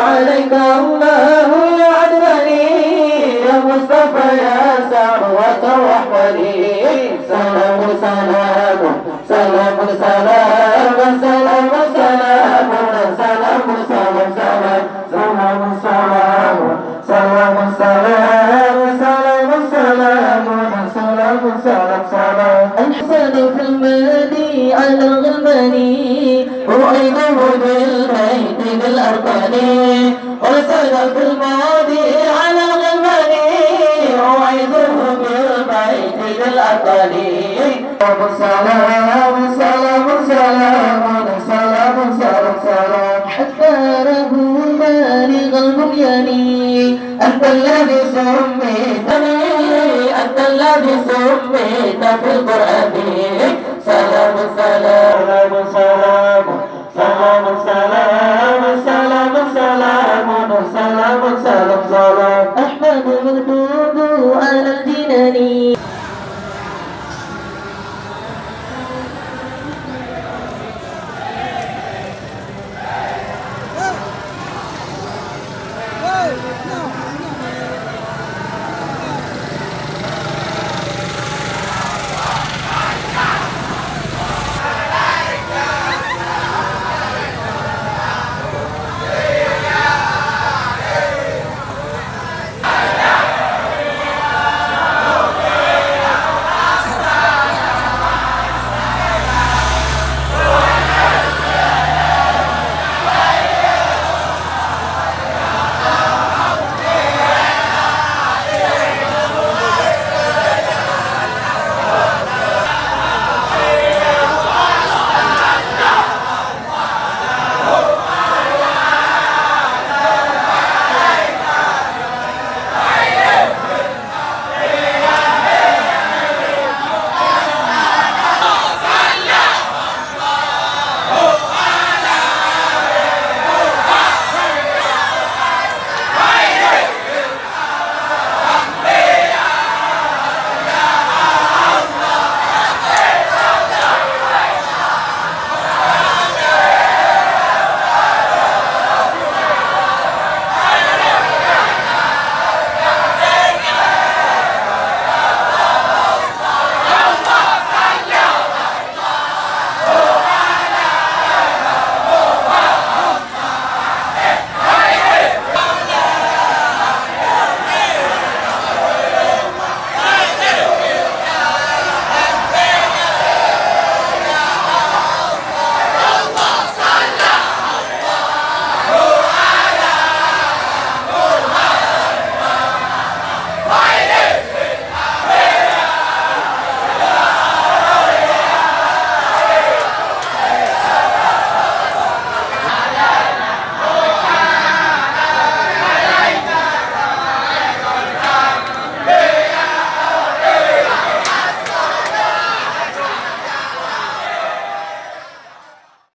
عليك الله عدني يا مصطفى يا ثروة وحولي سلام سلام سلام سلام سلام سلام سلام سلام سلام سلام سلام سلام سلام سلام سلام سلام سلام الحسن في المهدي على الغلماني أعيده بالبيت بالأركان وسلم في الماضي على الغلماني أعيده بالبيت بالأركان سلام سلام سلام سلام سلام سلام أذكاره بالغ البنيان أنت الذي سميتني أنت الذي سميت في القرآن سلام سلام سلام سلام سلام سلام سلام سلام سلام سلام